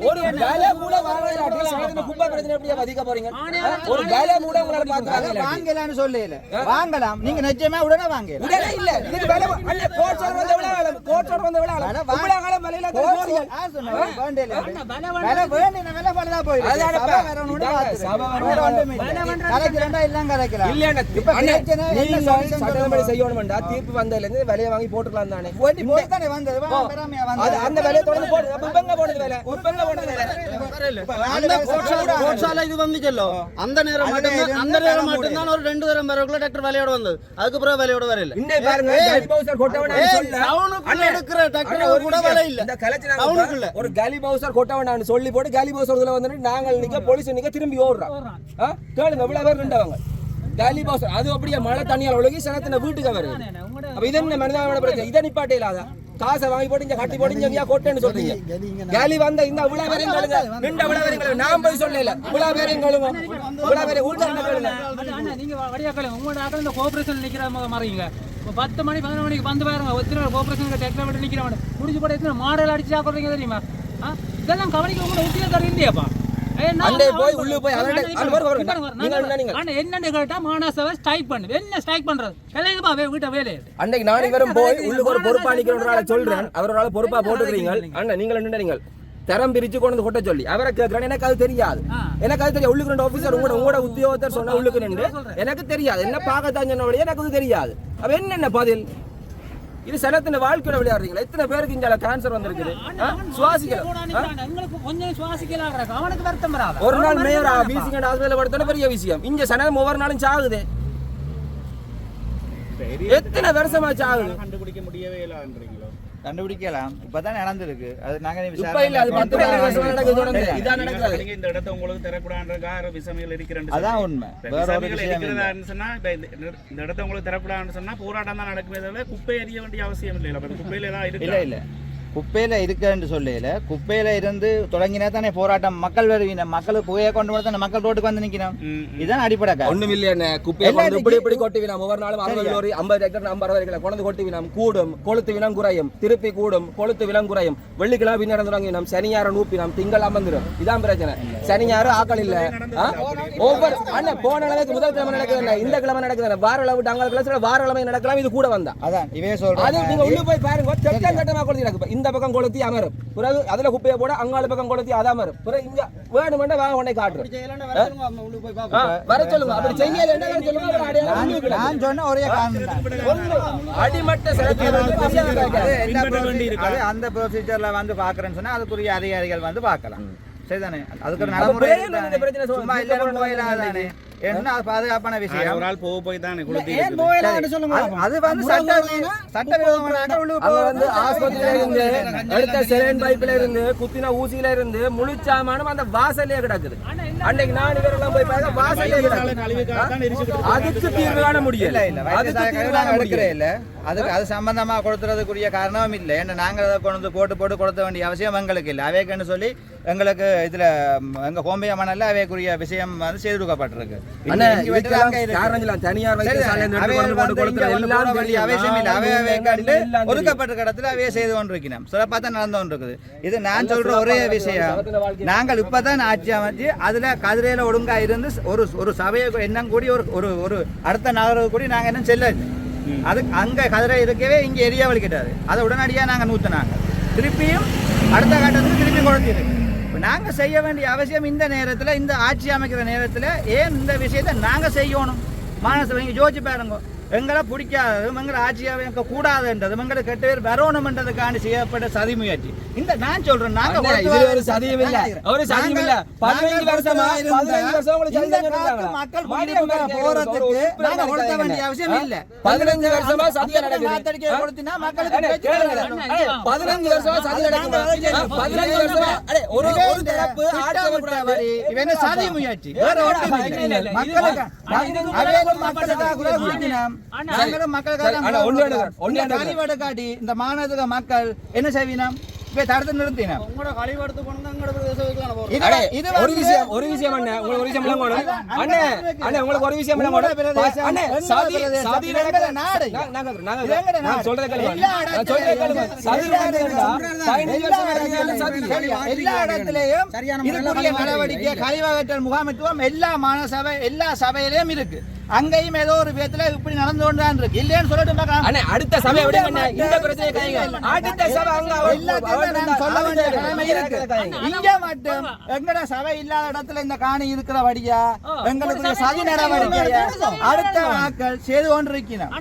ஒரு வேலை கூட வாங்கலாட்டி சரத்துல குப்பை பிரச்சனை எப்படி பதிக்க போறீங்க? ஒரு வேலை கூட உங்களால பார்த்து வாங்கலாம்னு சொல்லல. வாங்கலாம். நீங்க நிச்சயமா உடனே வாங்கலாம். உடனே இல்ல. இது வேலை அல்ல கோட்சோட வந்த விலை, கோட்சோட வந்த விலை. உங்கள காலம் விலையில போறீங்க. தீர்ப்பு வந்ததுல இருந்து விலையை வாங்கி போட்டுக்கலாம் தானே. அந்த விலையை தொடர்ந்து இது வந்துச்சல்லோ அந்த நேரம் மட்டும்தான் ஒரு 2 தரம் வரக்குள்ள டாக்டர் விலையோட வந்தது. அதுக்கப்புறம் விலையோட வரல. இன்னே பாருங்க எடுக்கிற டாக்டர் கூட விலை இல்ல. இந்த கலெக்டர் ஒரு காலி பவுசர் கொட்ட வேண்டாம்னு சொல்லி போட்டு காலி பவுசர்ல வந்து நாங்கள் நிக்க போலீஸ் நிக்க திரும்பி ஓடுறோம். கேளுங்க இவ்வளவு பேர் நின்றவங்க காலி பவுசர். அது அப்படியே மழை தண்ணியால் ஒழுகி சனத்தின வீட்டுக்கு வருது. அப்ப இது என்ன மனிதாபிமான பிரச்சனை? இதை நிப்பாட்டே இல்லாத காசை வாங்கி போட்டு இங்க கட்டி போட்டு இங்க கொட்டேன்னு சொல்றீங்க. காலி வந்த இந்த இவ்வளவு பேரையும் கேளுங்க, நின்ற இவ்வளவு பேரையும் கேளுங்க. நான் போய் சொல்லல, இவ்வளவு பேரையும் கேளுங்க, இவ்வளவு பேரை ஊர்ல கேளுங்க. நீங்க வழியா கேளுங்க. உங்களோட ஆக்கள் இந்த கோஆபரேஷன் நிக்கிற மாறீங்க. 10 மணி 11 மணிக்கு வந்து பாருங்க. ஒத்திர கோஆபரேஷன் டெக்ல விட்டு நிக்கிறவன் முடிஞ்சு போட்டு எத்தனை மாடல் அடிச்சு சாப்பிடுறீங்க தெரியுமா? இதெல்லாம் கவனிக்க உங்களோட உத்தியோகத்தர் இல்லையாப்பா? அண்டே போய் உள்ள போய் என்னன்னு கேட்டா மாநகர ஸ்ட்ரைக் பண்ணு. என்ன ஸ்ட்ரைக் பண்றது? கிளம்பா வீட்டை வேலை. அன்னைக்கு நான் இவரும் போய் உள்ளுக்கு ஒரு பொறுப்பா நிக்கிறவரால சொல்றேன். அவரால பொறுப்பா போட்டுக்கிறீங்க. அண்ணா நீங்கள் என்ன தரம் பிரிச்சு கொண்டு கொட்ட சொல்லி அவரை கேட்கிறேன். எனக்கு அது தெரியாது. எனக்கு அது தெரியாது. உள்ளுக்கு 2 ஆபீசர் உங்களோட உத்தியோகத்தர் சொன்ன உள்ளுக்கு நின்று எனக்கு தெரியாது. என்ன பார்க்கத்தான் சொன்ன எனக்கு அது தெரியாது. அப்ப என்னென்ன பதில்? இது சனத்தின வாழ்க்கையோட விளையாடுறீங்களா? எத்தனை பேருக்கு இங்க கேன்சர் வந்திருக்குது? ஒரு நாள் மேயர் பீசிங் ஹாஸ்பிட்டல் படுத்தன பெரிய விஷயம். இங்க சனம் ஒவ்வொரு நாளும் சாகுது. எத்தனை வருஷமா சாகுது? கண்டுபிடிக்க முடியவே இல்லைன்றீங்களோ? கண்டுபிடிக்கலாம். இப்பதான் நடந்திருக்கு. அது நாங்க இப்ப இல்ல, அது 10 வருஷமா நடக்குது. தொடர்ந்து இதான் நடக்குது. நீங்க இந்த இடத்தை உங்களுக்கு தரக்கூடாதுன்றதுக்காக விசமிகள் இருக்கிறேன். அதான் உண்மை. வேற ஒரு விஷயம் இல்ல. சொன்னா இந்த இடத்தை உங்களுக்கு தரக்கூடாதுன்னு சொன்னா போராட்டம் தான் நடக்குமே தவிர குப்பை எறிய வேண்டிய அவசியம் இல்லை. அப்ப குப்பையில தான் இருக்கு. இல்ல இல்ல குப்பையில இருக்குன்னு சொல்லல. குப்பையில இருந்து தொடங்கினா தானே போராட்டம். மக்கள் வருவீங்க. மக்களுக்கு புகையை கொண்டு வந்து மக்கள் ரோட்டுக்கு வந்து நிக்கணும். இதுதான் அடிப்படை. ஒண்ணும் இல்லையா? குப்பையை வந்து இப்படி கொட்டுவினாம். ஒவ்வொரு நாளும் 60 லோரி 50 ஏக்கர் 50 ஏக்கர் கொண்டு கொட்டுவினாம். கூடும் கொளுத்து வினம் குறையும், திருப்பி கூடும் கொளுத்து விலம் குறையும். வெள்ளிக்கிழமை பின்னாடி தொடங்கினோம், சனியாரம் நூப்பினோம், திங்கள் அமர்ந்துடும். இதான் பிரச்சனை. சனியாரும் ஆக்கள் இல்ல. ஒவ்வொரு அண்ணன் போன அளவுக்கு முதல் கிழமை நடக்குது, இந்த கிழமை நடக்குது. வார அளவு அங்கே வார கிழமை நடக்கலாம். இது கூட வந்தா அதான் இவே சொல்றேன். அது நீங்க உள்ள போய் பாருங்க. சட்டம் சட்டமா கொடுத்து நடக்கும். இந்த பக்கம் கொளுத்தி அமரும், பிறகு அதுல குப்பையை போட அங்கால பக்கம் கொளுத்தி அது அமரும், பிறகு இங்க வேணுமெண்டா வாங்க உடனே காட்டுறோம். வர சொல்லுங்க. அப்படி செய்யல நான் சொன்ன ஒரே காரணம் அடிமட்ட அந்த ப்ரொசீஜர்ல வந்து பாக்குறேன்னு சொன்னா அதுக்குரிய அதிகாரிகள் வந்து பார்க்கலாம். சரிதானே? அதுக்கு ஒரு நடைமுறை சும்மா இல்ல போயிடாதானே. ஏன்னா அது பாதுகாப்பான விஷயம். ஒரு ஆள் போய் தானே ஏன் போகலான்னு சொல்லுங்க. அது வந்து சட்டவிரோதமான அங்க வந்து ஆஸ்பத்திரியில இருந்து எடுத்த செலைன் பைப்ல இருந்து குத்தின ஊசியில இருந்து முழு சாமானும் அந்த வாசல்லே கிடக்குது. அன்னைக்கு நான் இவரெல்லாம் போய் பார்த்தா வாசல்லே கிடக்குது. அதுக்கு தீர்வு காண முடியல. அது சம்பந்தமா கொடுத்துறதுக்குரிய காரணமும் இல்லை. ஏன்னா நாங்கள் அதை கொண்டு போட்டு கொடுத்த வேண்டிய அவசியம் எங்களுக்கு இல்லை. அவைக்குன்னு சொல்லி எங்களுக்கு இதுல எங்க கோம்பையா மணல்ல அவைக்குரிய விஷயம் வந்து செய்து கொடுக்கப்பட்டிருக்கு. ஒதுக்கப்பட்ட இடத்துல அவைய செய்து கொண்டிருக்கிறோம். சிறப்பா தான் நடந்து கொண்டிருக்குது. இது நான் சொல்ற ஒரே விஷயம், நாங்கள் இப்பதான் ஆட்சி அமைச்சு அதுல கதிரையில ஒழுங்கா இருந்து ஒரு சபையை என்ன கூடி ஒரு அடுத்த நகரம் கூடி நாங்க என்ன செல்ல அது அங்க கதிரை இருக்கவே இங்க எரிய வலிக்கிட்டாரு. அதை உடனடியா நாங்க நூத்தினாங்க. திருப்பியும் அடுத்த கட்டத்துக்கு திருப்பி கொடுத்திருக்கு. நாங்க செய்ய வேண்டிய அவசியம் இந்த நேரத்துல, இந்த ஆட்சி அமைக்கிற நேரத்துல ஏன் இந்த விஷயத்தை நாங்க செய்யணும்? மானசபை யோசிச்சு பாருங்க. எங்களை பிடிக்காததும் எங்களை ஆட்சி அமைக்க கூடாதுன்றதும் எங்களை கெட்ட பேர் வரணும்ன்றதுக்காண்டி செய்யப்பட்ட சதி முயற்சி. இந்த நான் சொல்றேன், நாங்க ஒரு சதியும் இல்ல, ஒரு சதியும் இல்ல. 15 வருஷமா மக்கள் போறதுக்கு நாங்க கொடுக்க வேண்டிய அவசியம் இல்ல. 15 வருஷமா சதி நடக்குது. கொடுத்தினா மக்களுக்கு 15 வருஷமா சதி நடக்குது. 15 வருஷமா ஒரு தரப்பு ஆட்சி இவன சதி முயற்சி வேற ஒன்றும் இல்ல. மக்களுக்கு காட்டி இந்த மாநகர மக்கள் என்ன செய்வினோம்? தடுத்து நிறுத்தினோம். ஒரு விஷயம் ஒரு விஷயம் அண்ணே, உங்களுக்கு ஒரு விஷயம் அண்ணே அண்ணே உங்களுக்கு ஒரு விஷயம் அண்ணே, சதி நடக்கிற நாடு நான் சொல்றத கேளுங்க, நான் சொல்றத கேளுங்க. சதி நடக்குதுடா 15 வருஷம் நடக்குது சதி. எல்லா இடத்திலேயும் இதுக்குரிய நடவடிக்கை கழிவகற்றல் முகாமைத்துவம் எல்லா மாநகர எல்லா சபையிலயும் இருக்கு. அங்கேயும் ஏதோ ஒரு விதத்துல இப்படி நடந்து கொண்டுதான் இருக்கு. இல்லைன்னு சொல்லிட்டு அண்ணே அடுத்த சபை விட இந்த பிரச்சனை கைங்க. அடுத்த சபை அங்க சொல்ல வேண்டிய கடமை இருக்கு. இங்க மட்டும் எங்கட சபை இல்லாத இடத்துல இந்த காணி இருக்கிறபடியா எங்களுக்கு சதி நடவடிக்கையா அடுத்த நாட்கள் செய்து கொண்டிருக்கிறோம்.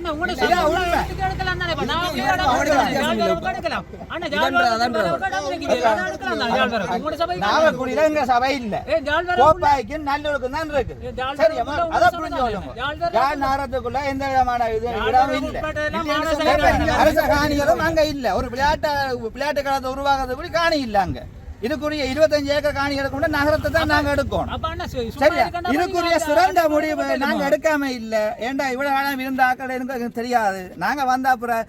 நாகக்குடியில எங்க சபை இல்ல, கோப்பாய்க்கு நல்லூருக்கு தான் இருக்கு. சரியா? அதை புரிஞ்சு யாழ் நகரத்துக்குள்ள எந்த விதமான இடம் இல்ல. அரச காணிகளும் அங்க இல்ல. ஒரு விளையாட்டு காலத்தை உருவாக்குறது கூட காணி இல்ல. அங்க இதுக்குரிய 25 ஏக்கர் காணிகளுக்கு கூட நகரத்தை தான் நாங்க எடுக்கணும். சரியா? இதுக்குரிய சிறந்த முடிவு நாங்க எடுக்காம இல்ல. ஏண்டா இவ்வளவு காலம் இருந்த ஆக்கள் எனக்கு தெரியாது. நாங்க வந்த அப்புறம்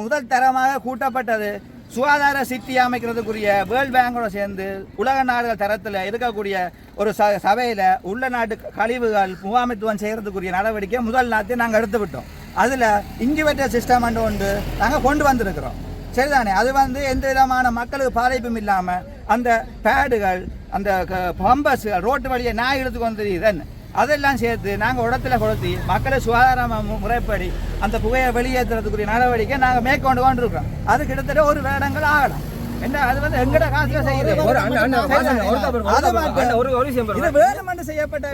முதல் தரமாக கூட்டப்பட்டது சுகாதார சிட்டி அமைக்கிறதுக்குரிய வேர்ல்ட் பேங்கோட சேர்ந்து உலக நாடுகள் தரத்தில் இருக்கக்கூடிய ஒரு சபையில் உள்ள நாட்டு கழிவுகள் முகாமைத்துவம் செய்கிறதுக்குரிய நடவடிக்கை முதல் நாட்டை நாங்கள் எடுத்து விட்டோம். அதில் இன்குபேட்டர் சிஸ்டம் ஒன்று நாங்கள் கொண்டு வந்திருக்கிறோம். சரிதானே? அது வந்து எந்த விதமான மக்களுக்கு பாதிப்பும் இல்லாமல் அந்த பேடுகள் அந்த பம்பஸ்கள் ரோட்டு வழியை நான் எடுத்து கொண்டு தெரியுதுன்னு அதெல்லாம் சேர்த்து நாங்கள் இடத்துல கொடுத்து மக்களை சுகாதார முறைப்படி அந்த புகையை வெளியேற்றுறதுக்குரிய நடவடிக்கை நாங்கள் மேற்கொண்டு கொண்டிருக்கிறோம். அது கிட்டத்தட்ட ஒரு வருடங்கள் ஆகலாம். என்ன அது வந்து எங்கட காசுல செய்யறது செய்யப்பட்ட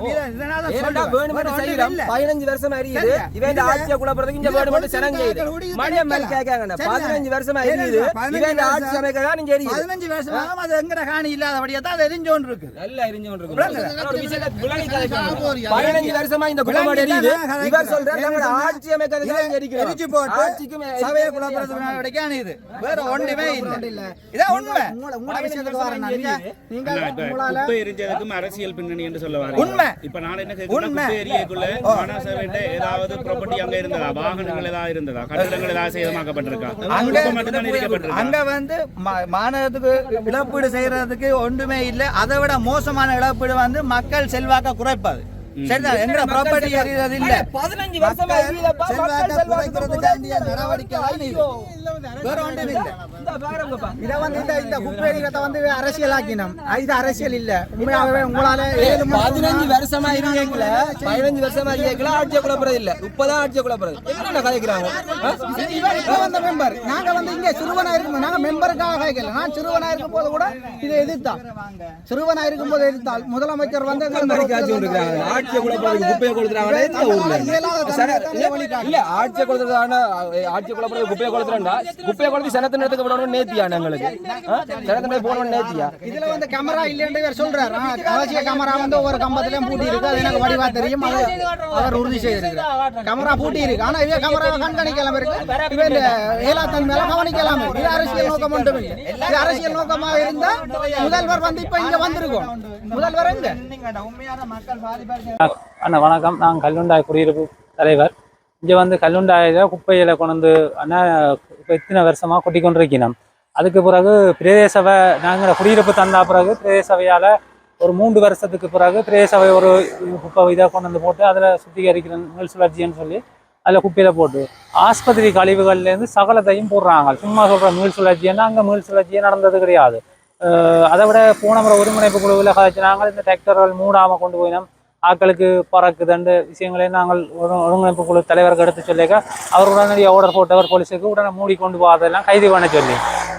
15 வருஷம் அறியுது. இவன் ஆட்சியை குழப்பறதுக்கு இங்க வேணுமென்று சனம் செய்யுது. மணியம் மேல் கேட்காங்க 15 வருஷம் அறியுது. இவன் ஆட்சி சமைக்கதா நீங்க எரியுது. 15 வருஷமா அது எங்கட காணி இல்லாதபடியா தான் அது எரிஞ்சோன்னு இருக்கு. நல்லா எரிஞ்சோன்னு இருக்கு. ஒரு விஷயத்தை புலனி கலைக்கணும். 15 வருஷமா இந்த குளமாடு எரியுது. இவர் சொல்றாரு நம்ம ஆட்சி அமைக்கிறதுக்கு இங்க எரிக்குது. எரிச்சு போட்டு ஆட்சிக்கு சபையை குழப்பறதுக்கு நடவடிக்கை இது. வேற ஒண்ணுமே இல்ல. இதான் உண்மை. அரசியல் பின்னணி என்று சொல்ல வரீங்க. இப்ப நான் என்ன கேக்குறேன், ஏரியாக்குள்ள மாநகரசபையிட்ட ஏதாவது ப்ராப்பர்ட்டி அங்க இருந்ததா, வாகனங்கள் ஏதாவது இருந்ததா, கட்டடங்கள் ஏதாவது சேதமாக்கப்பட்டிருக்கா? அங்க வந்து மாநகரத்துக்கு இழப்பீடு செய்யறதுக்கு ஒன்றுமே இல்லை. அதை விட மோசமான இழப்பீடு வந்து மக்கள் செல்வாக்க குறைப்பது. சரிதான்? எங்கட ப்ராப்பர்ட்டி எறியறது இல்ல. 15 வருஷமா எரியுதப்பா. மக்கள் செல்வாக்குறதுக்காண்டிய நடவடிக்கை வேற ஒன்றும் இல்ல. இத வந்து இந்த குப்பைகளை வந்து அரசியலாக்கினோம். இது அரசியல் இல்ல. உண்மையாகவே உங்களால 15 வருஷமா இருக்கீங்களா? 15 வருஷமா இருக்கீங்களா? ஆட்சியை குழப்பறது இல்ல. இப்பதான் ஆட்சியை குழப்பறது. என்ன கதைக்கிறாங்க? வந்த மெம்பர் நாங்க வந்து இங்க சிறுவனா இருக்கும், நாங்க மெம்பருக்காக கேட்கல. நான் சிறுவனா இருக்கும் போது கூட இதை எதிர்த்தான். சிறுவனா இருக்கும் போது எதிர்த்தால் முதலமைச்சர் வந்து ஆட்சியை குழப்பறதுக்கு குப்பையை கொடுத்துறாங்க. இல்ல ஆட்சியை குழப்பறதுக்கு குப்பையை கொடுத்துறா குப்பையை கொண்டு சனத்தின் இடத்துக்கு விடணும் நேத்தியா எங்களுக்கு சனத்தின் போனோம் நேத்தியா இதுல வந்து கேமரா இல்லைன்னு இவர் சொல்றாரு. அவசிய கேமரா வந்து ஒவ்வொரு கம்பத்திலையும் பூட்டி இருக்கு. அது எனக்கு வடிவா தெரியும். அவர் உறுதி செய்திருக்கிறார். கேமரா பூட்டி இருக்கு. ஆனா இவன் கேமரா கண்காணிக்கலாம் இருக்கு. இவன் ஏலாத்தன் மேல கவனிக்கலாம். இது அரசியல் நோக்கம் ஒன்றும் இல்லை. இது அரசியல் நோக்கமா இருந்தா முதல்வர் வந்து இப்ப இங்க வந்திருக்கோம். முதல்வர் எங்க? அண்ணா வணக்கம். நான் கல்லுண்டாய் குடியிருப்பு தலைவர். இங்கே வந்து கல்லுண்டாயில குப்பையில கொண்டு வந்து அண்ணா இப்போ இத்தனை வருஷமாக கொட்டி கொண்டிருக்கணும். அதுக்கு பிறகு பிரதேச சபை நாங்கள் குடியிருப்பு தந்தா பிறகு பிரதேச சபையால் ஒரு 3 வருஷத்துக்கு பிறகு பிரதேச சபை ஒரு குப்பை இதாக கொண்டு வந்து போட்டு அதில் சுத்திகரிக்கிற மீள் சுழற்சின்னு சொல்லி அதில் குப்பையில் போட்டு ஆஸ்பத்திரி கழிவுகள்லேருந்து சகலத்தையும் போடுறாங்க. சும்மா சொல்கிற மீள் சுழற்சின்னா அங்கே மீள் சுழற்சியே நடந்தது கிடையாது. அதை விட போன முறை ஒருங்கிணைப்பு குழுவில் கதைச்சினாங்க. இந்த டிராக்டர்கள் மூடாமல் கொண்டு போயினோம். ஆக்களுக்கு பறக்குதுன்ற விஷயங்களையும் நாங்கள் ஒருங்கிணைப்பு குழு தலைவருக்கு எடுத்து சொல்லிக்க அவர் உடனடியாக ஆர்டர் போட்டவர் போலீஸுக்கு உடனே மூடி கொண்டு போகாதெல்லாம் கைது பண்ண சொல்லி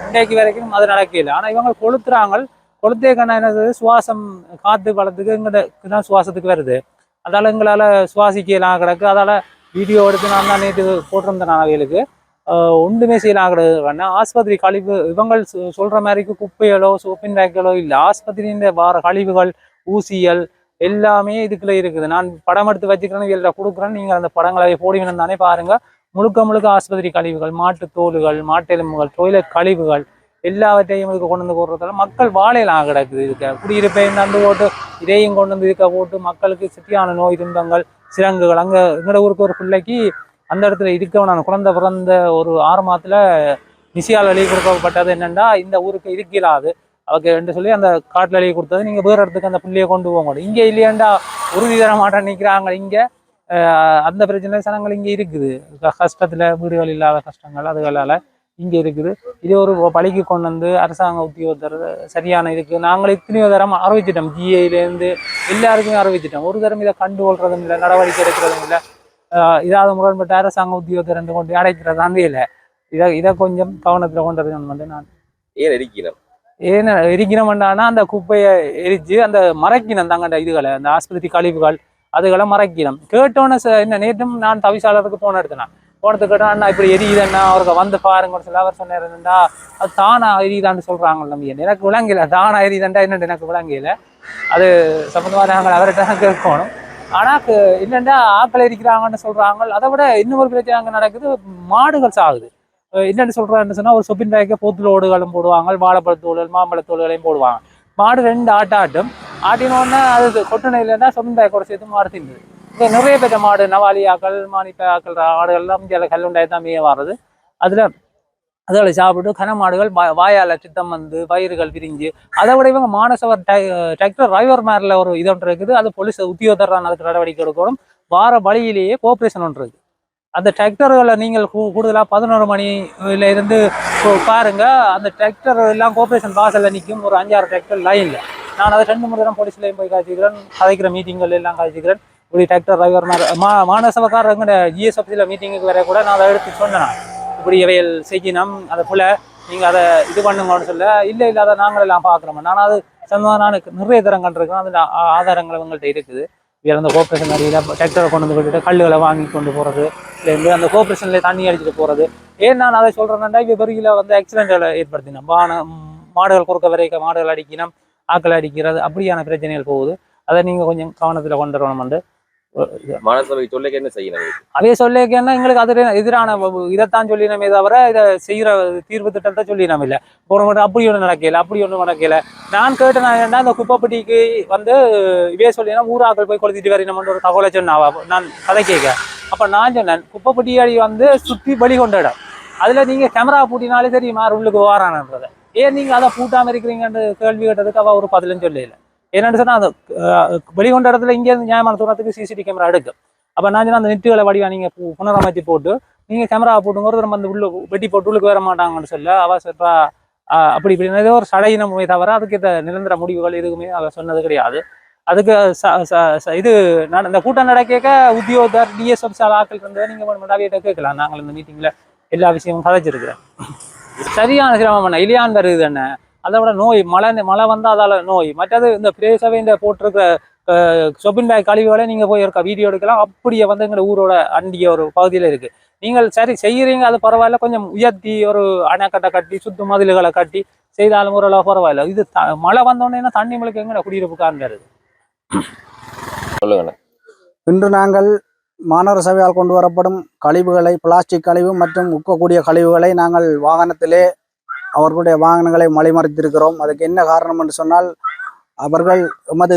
இன்றைக்கு வரைக்கும் அது நடக்கல. ஆனால் இவங்க கொளுத்துறாங்க. கொளுத்தேக்கண்ணா என்னது சுவாசம் காற்று வளத்துக்கு எங்களுக்கு தான் சுவாசத்துக்கு வருது. அதால் எங்களால் சுவாசிக்கலாம் கிடக்கு. அதால் வீடியோ எடுத்து நான் தான் நேற்று போட்டிருந்தேன். நான் அவைகளுக்கு ஒன்றுமே செய்யலாம் கிடக்கு. ஆஸ்பத்திரி கழிவு இவங்க சொல்கிற மாதிரிக்கு குப்பைகளோ சோப்பின் பேக்களோ இல்லை. ஆஸ்பத்திரியின் வார கழிவுகள் ஊசியல் எல்லாமே இதுக்குள்ள இருக்குது. நான் படம் எடுத்து வச்சுக்கிறேன்னு இதில் கொடுக்குறேன். நீங்கள் அந்த படங்களை போடுவீங்கன்னு தானே பாருங்கள். முழுக்க முழுக்க ஆஸ்பத்திரி கழிவுகள், மாட்டு தோலுகள், மாட்டெலும்புகள், டொய்லெட் கழிவுகள் எல்லாவற்றையும் இதுக்கு கொண்டு வந்து போடுறதால மக்கள் வாழையெல்லாம் கிடக்குது. இதுக்கு குடியிருப்பையும் நண்டு போட்டு இதையும் கொண்டு வந்து இதுக்க போட்டு மக்களுக்கு சித்தியான நோய் துன்பங்கள் சிரங்குகள். அங்கே எங்களோட ஊருக்கு ஒரு பிள்ளைக்கு அந்த இடத்துல இருக்கவன் குழந்தை பிறந்த ஒரு 6 மாதத்தில் நிசியால் எழுதி கொடுக்கப்பட்டது என்னென்னா இந்த ஊருக்கு இருக்கலாது அவருக்கு என்று சொல்லி அந்த காட்டில் எழுதி கொடுத்தது. நீங்கள் வேறு இடத்துக்கு அந்த பிள்ளையை கொண்டு போக முடியும். இங்கே இல்லையாண்டா உறுதி தர மாட்டேன் நிற்கிறாங்க. இங்கே அந்த பிரச்சனை சனங்கள் இங்கே இருக்குது. கஷ்டத்தில் வீடுகள் இல்லாத கஷ்டங்கள் அதுகளால் இங்கே இருக்குது. இது ஒரு பழிக்கு கொண்டு வந்து அரசாங்க உத்தியோகத்தர் சரியான இதுக்கு நாங்கள் இத்தனையோ தரம் அறிவிச்சிட்டோம். ஜிஏலேருந்து எல்லாருக்குமே அறிவிச்சிட்டோம். ஒரு தரம் இதை கண்டுகொள்றதும் இல்லை, நடவடிக்கை எடுக்கிறதும் இல்லை. இதாவது முரண்பட்ட அரசாங்க உத்தியோகத்தை 2 கொண்டு அடைக்கிறதாண்டே இல்லை. இதை கொஞ்சம் கவனத்தில் கொண்டு வரணும் வந்து நான் ஏன் எரிக்கிறோம். ஏன்னா எரிக்கணும்னா அந்த குப்பையை எரிச்சு அந்த மறைக்கணும் தாங்கண்ட இதுகளை அந்த ஆஸ்பத்திரி கழிவுகள் அதுகளை மறைக்கணும். கேட்டோன்னே என்ன நேற்றும் நான் தவிசாளருக்கு போன எடுத்தேன். போனதுக்கு கேட்டோம் அண்ணா இப்படி எரியுதுன்னா அவருக்கு வந்து பாருங்கன்னு சொல்லி அவர் சொன்னாருன்னா அது தானா எரியுதான்னு சொல்கிறாங்க. நம்பி எனக்கு விளங்கல தானா எரியுதாண்டா என்னென்னு எனக்கு விளங்கல. அது சம்மந்தமாக நாங்கள் அவர்கிட்ட தான் கேட்கணும். ஆனால் என்னென்னா ஆக்கள் எரிக்கிறாங்கன்னு சொல்கிறாங்க. அதை விட இன்னொரு பிரச்சனை அங்கே நடக்குது. மாடுகள் சாகுது. என்னென்னு சொல்கிறான்னு சொன்னால் ஒரு சொப்பின் பேக்கை போத்துலோடுகளும் போடுவாங்க, வாழைப்பழத்தோடுகள் மாம்பழத்தோடுகளையும் போடுவாங்க. மாடு 2 ஆட்டம் ஆட்டினோடனே அது கொட்டணை இல்லைன்னா சொப்பின் பேக்கோட சேர்த்து மாடு தின்னுது. இங்கே நிறைய பேர் மாடு நவாலி ஆக்கள் மானிப்ப ஆக்கள் ஆடுகள்லாம் இங்கே கல்லுண்டாய் தான் மேய வர்றது. அதில் சாப்பிட்டு கன மாடுகள் வாயால் சித்தம் வந்து வயிறுகள் விரிஞ்சு. அதை விட இவங்க மானசவர் டிராக்டர் டிரைவர் மேரில் ஒரு இது ஒன்று இருக்குது. அது போலீஸ் உத்தியோகத்தரான அதுக்கு நடவடிக்கை எடுக்கணும். வார வழியிலேயே கோஆப்ரேஷன் ஒன்று இருக்குது. அந்த டிராக்டர்களை நீங்கள் கூடுதலாக 11 மணியில இருந்து பாருங்க. அந்த டிராக்டர் எல்லாம் கோஆப்ரேஷன் வாசலில் நிற்கும். ஒரு 5-6 டிராக்டர் லைனில். நான் அதை 2 முறை தான் போலீஸ்லையும் போய் காய்ச்சிக்கிறேன். கதைக்கிற மீட்டிங்கள் எல்லாம் காய்ச்சிக்கிறேன். இப்படி டிராக்டர் டிரைவர் மாநசபக்காரர் எங்கட ஜிஎஸ் ஆஃபீஸில் மீட்டிங்குக்கு வர கூட நான் அதை எடுத்து சொன்னேன். இப்படி இவையல் செய்யணும் அதை போல் நீங்கள் அதை இது பண்ணுங்கன்னு சொல்ல இல்லை அதை நாங்கள் எல்லாம் பார்க்குறோம். நான் அது சம்பந்தமாக நான் நிறைய தரங்கள் இருக்கிறேன். அதில் ஆதாரங்கள் உங்கள்கிட்ட இருக்குது. வேறு அந்த கோஆப்ரேஷன் அடியில் டிராக்டரை கொண்டு வந்து விட்டுட்டு கல்லுகளை வாங்கி கொண்டு போகிறது இல்லைன்னு அந்த கோஆப்ரேஷனில் தண்ணி அடிச்சுட்டு போகிறது. ஏன் நான் அதை சொல்கிறேன்னா இப்போ பெருகில் வந்து ஆக்சிடென்ட்களை ஏற்படுத்தினோம். மாடுகள் குறுக்க வரைக்கும் மாடுகள் அடிக்கணும், ஆக்களை அடிக்கிறது அப்படியான பிரச்சனைகள் போகுது. அதை நீங்கள் கொஞ்சம் கவனத்தில் கொண்டு வரணும். மாநசபை சொல்லிக்க என்ன செய்யணும். அதே சொல்லிக்கன்னா எங்களுக்கு அது எதிரான இதைத்தான் சொல்லினமே தவிர இதை செய்கிற தீர்வு திட்டத்தை சொல்லினோம் இல்லை. போகிற அப்படி ஒன்றும் நடக்கல அப்படி ஒன்றும் நடக்கல. நான் கேட்டேன் ஏன்னா அந்த குப்பைப்பட்டிக்கு வந்து இதே சொல்லினா ஊராக்கள் போய் கொளுத்திட்டு வரணும்னு ஒரு தகவலை சொன்னாவா நான் கதை கேட்க. அப்போ நான் சொன்னேன் குப்பைப்பட்டியாடி வந்து சுற்றி பலி கொண்ட இடம். அதில் நீங்கள் கேமரா பூட்டினாலே தெரியுமா உள்ளுக்கு வாரானன்றதை. ஏன் நீங்கள் அதை பூட்டாமல் இருக்கிறீங்கன்னு கேள்வி கேட்டதுக்கு அவள் ஒரு பதிலும் சொல்லல. என்னென்னு சொன்னால் அந்த வெளிக்கொண்ட இடத்துல இங்கேருந்து நியாயமான தூரத்துக்கு சிசிடிவி கேமரா எடுக்கும். அப்போ நான் சொன்னால் அந்த நெட்டுகளை வடிவா நீங்கள் புனரமைத்து போட்டு நீங்கள் கேமரா போட்டுங்க ஒரு நம்ம உள்ள வெட்டி போட்டு உள்ளுக்கு வர மாட்டாங்கன்னு சொல்ல அவள் சொல்கிறா. அப்படி இப்படி ஏதோ ஒரு சடையினமே தவிர அதுக்கு நிரந்தர முடிவுகள் எதுவுமே அவள் சொன்னது கிடையாது. அதுக்கு இது இந்த கூட்டம் நடக்க உத்தியோகத்தர் டிஎஸ்எஃப் ஆக்கள் இருந்ததை நீங்கள் நிறைய கேட்கலாம். நாங்கள் இந்த மீட்டிங்கில் எல்லா விஷயமும் கதைச்சிருக்கிறேன். சரியான சிரமம் என்ன இல்லையான்னு வருது என்ன. அதை விட நோய் மழை வந்தால் அதால் நோய். மற்றது இந்த பிரேசவை இந்த போட்டிருக்கிற சொப்பின் பேக் கழிவுகளை நீங்கள் போய் இருக்க வீடியோ எடுக்கலாம். அப்படியே வந்து எங்கள் ஊரோட அண்டிய ஒரு பகுதியில் இருக்குது. நீங்கள் சரி செய்யறீங்க, அது பரவாயில்ல, கொஞ்சம் உயர்த்தி ஒரு அணைக்கட்டை கட்டி சுத்து மதில்களை கட்டி செய்தாலும் ஓரளவு பரவாயில்ல. இது மழை வந்தோடனே தண்ணி மலைக்கு எங்கட குடியிருப்புக்காரங்க வருது. சொல்லுங்க. இன்று நாங்கள் மாநகர சபையால் கொண்டு வரப்படும் கழிவுகளை, பிளாஸ்டிக் கழிவு மற்றும் உக்கக்கூடிய கழிவுகளை நாங்கள் வாகனத்திலே அவர்களுடைய வாகனங்களை மலைமறைத்திருக்கிறோம். அதுக்கு என்ன காரணம் என்று சொன்னால், அவர்கள் எமது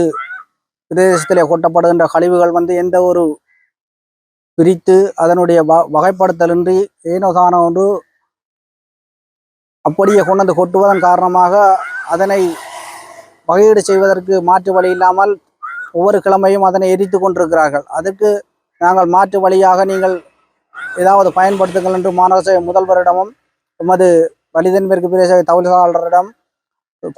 பிரதேசத்திலே கொட்டப்படுகின்ற கழிவுகள் எந்த ஒரு பிரித்து அதனுடைய வகைப்படுத்தலின்றி ஏனோதான ஒன்று அப்படியே கொண்டு கொட்டுவதன் காரணமாக அதனை வகையீடு செய்வதற்கு மாற்று வழி இல்லாமல் ஒவ்வொரு கிழமையும் அதனை எரித்து கொண்டிருக்கிறார்கள். அதுக்கு நாங்கள் மாற்று வழியாக நீங்கள் ஏதாவது பயன்படுத்துங்கள் என்று மாநகர சபை முதல்வரிடமும் எமது வலிதன் மேற்கு பிரதேச தவிசாளரிடம்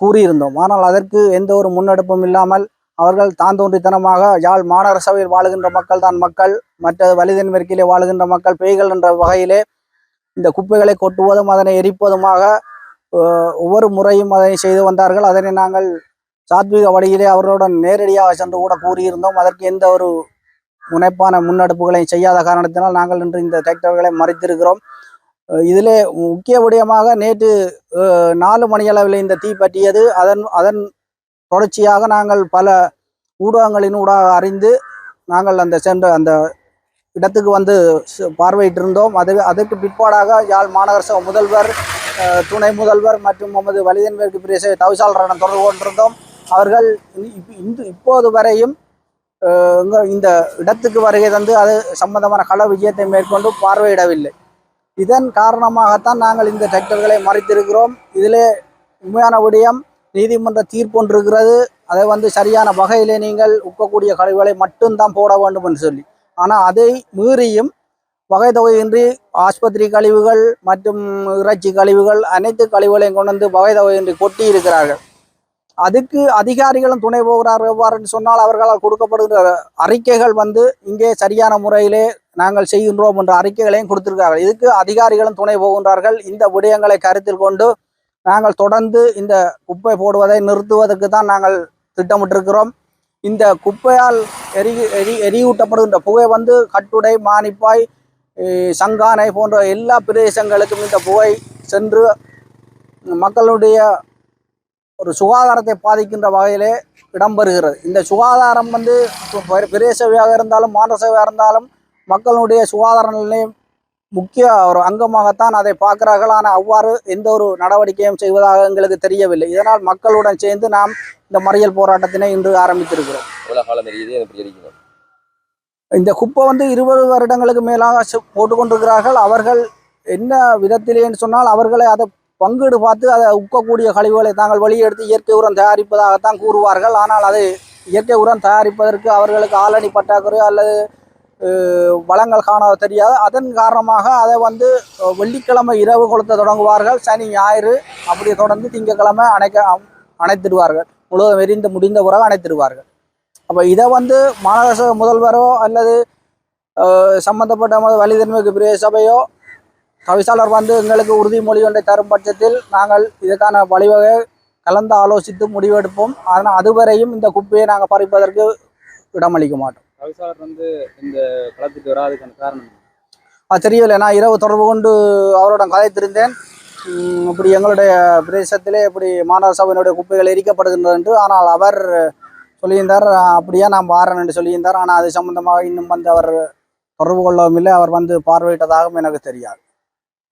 கூறியிருந்தோம். ஆனால் அதற்கு எந்த ஒரு முன்னெடுப்பும் இல்லாமல் அவர்கள் தான் தோன்றித்தனமாக யாழ் மாநகர சபையில் வாழுகின்ற மக்கள் தான் மக்கள், மற்ற வலிதன் மேற்கிலே வாழுகின்ற மக்கள் பேய்கள் என்ற வகையிலே இந்த குப்பைகளை கொட்டுவதும் அதனை எரிப்பதுமாக ஒவ்வொரு முறையும் அதனை செய்து வந்தார்கள். அதனை நாங்கள் சாத்வீக வழியிலே அவர்களுடன் நேரடியாக சென்று கூட கூறியிருந்தோம். அதற்கு எந்த ஒரு முனைப்பான முன்னெடுப்புகளை செய்யாத காரணத்தினால் நாங்கள் இன்று இந்த டிராக்டர்களை மறைத்திருக்கிறோம். இதிலே முக்கிய விடயமாக நேற்று 4 மணியளவில் இந்த தீ பற்றியது. அதன் தொடர்ச்சியாக நாங்கள் பல ஊடகங்களின் ஊடாக அறிந்து நாங்கள் அந்த இடத்துக்கு பார்வையிட்டிருந்தோம். அதற்கு பிற்பாடாக யாழ் மாநகர சபை முதல்வர், துணை முதல்வர் மற்றும் நமது வலிதன் மேற்கு பிரதேச தவிசாளரிடம் தொடர்பு கொண்டிருந்தோம். அவர்கள் இப்போது வரையும் இந்த இடத்துக்கு வருகை தந்து அது சம்பந்தமான கள விஜயத்தை மேற்கொண்டு பார்வையிடவில்லை. இதன் காரணமாகத்தான் நாங்கள் இந்த டிராக்டர்களை மறைத்திருக்கிறோம். இதிலே உண்மையான விடயம், நீதிமன்ற தீர்ப்பு ஒன்று இருக்கிறது. அதை சரியான வகையிலே நீங்கள் உக்கக்கூடிய கழிவுகளை மட்டும்தான் போட வேண்டும் என்று சொல்லி, ஆனால் அதை மீறியும் வகை தொகையின்றி ஆஸ்பத்திரி கழிவுகள் மற்றும் இறைச்சி கழிவுகள் அனைத்து கழிவுகளையும் கொண்டு வகை தொகையின்றி கொட்டி இருக்கிறார்கள். அதுக்கு அதிகாரிகளும் துணை போகிறார்கள். எவ்வாறு சொன்னால், அவர்களால் கொடுக்கப்படுகிற அறிக்கைகள் இங்கே சரியான முறையிலே நாங்கள் செய்கின்றோம் என்ற அறிக்கைகளையும் கொடுத்திருக்கிறார்கள். இதுக்கு அதிகாரிகளும் துணை போகின்றார்கள். இந்த விடயங்களை கருத்தில் கொண்டு நாங்கள் தொடர்ந்து இந்த குப்பை போடுவதை நிறுத்துவதற்கு தான் நாங்கள் திட்டமிட்டிருக்கிறோம். இந்த குப்பையால் எரியூட்டப்படுகின்ற புகை கட்டுடை, மானிப்பாய், சங்கானை போன்ற எல்லா பிரதேசங்களுக்கும் இந்த புகை சென்று மக்களுடைய ஒரு சுகாதாரத்தை பாதிக்கின்ற வகையிலே இடம்பெறுகிறது. இந்த சுகாதாரம் பிரதேச சபையாக இருந்தாலும் மாநகர சபையாக இருந்தாலும் மக்களுடைய சுகாதார நிலையம் முக்கிய ஒரு அங்கமாகத்தான் அதை பார்க்கிறார்கள். ஆனால் அவ்வாறு எந்த ஒரு நடவடிக்கையும் செய்வதாக எங்களுக்கு தெரியவில்லை. இதனால் மக்களுடன் சேர்ந்து நாம் இந்த மறியல் போராட்டத்தினை இன்று ஆரம்பித்திருக்கிறோம். இந்த குப்பை 20 வருடங்களுக்கு மேலாக போட்டுக்கொண்டிருக்கிறார்கள். அவர்கள் என்ன விதத்திலேன்னு சொன்னால், அவர்களை அதை பங்கீடு பார்த்து அதை உக்கக்கூடிய கழிவுகளை தாங்கள் வெளியெடுத்து இயற்கை உரம் தயாரிப்பதாகத்தான் கூறுவார்கள். ஆனால் அது இயற்கை உரம் தயாரிப்பதற்கு அவர்களுக்கு ஆளணி பற்றாக்குறை அல்லது வளங்கள் காண தெரியாது. அதன் காரணமாக அதை வெள்ளிக்கிழமை இரவு கொளுத்த தொடங்குவார்கள். சனி ஞாயிறு அப்படி தொடர்ந்து திங்கக்கிழமை அணைத்திடுவார்கள். முழுவதும் எரிந்து முடிந்த பிறகு அணைத்திடுவார்கள். அப்போ இதை மாநகர சபை முதல்வரோ அல்லது சம்பந்தப்பட்ட வலிதன் மேற்கு பிரதேச சபையோ தவிசாளர் எங்களுக்கு உறுதிமொழி ஒன்றை தரும் பட்சத்தில் நாங்கள் இதுக்கான வழிவகை கலந்து ஆலோசித்து முடிவெடுப்போம். ஆனால் அதுவரையும் இந்த குப்பையை நாங்கள் பறிப்பதற்கு இடமளிக்க மாட்டோம். தவிசாளர் இந்த களத்துக்கு வராதுக்கான காரணம் அது தெரியவில்லை. நான் இரவு தொடர்பு கொண்டு அவருடன் கதைத்திருந்தேன். இப்படி எங்களுடைய பிரதேசத்திலே இப்படி மாநகர சபையினுடைய குப்பைகள் எரிக்கப்படுகின்றது என்று. ஆனால் அவர் சொல்லியிருந்தார், அப்படியே நான் வாரேன் என்று சொல்லியிருந்தார். ஆனால் அது சம்பந்தமாக இன்னும் அவர் தொடர்பு கொள்ளவும் இல்லை. அவர் பார்வையிட்டதாகவும் எனக்கு தெரியாது.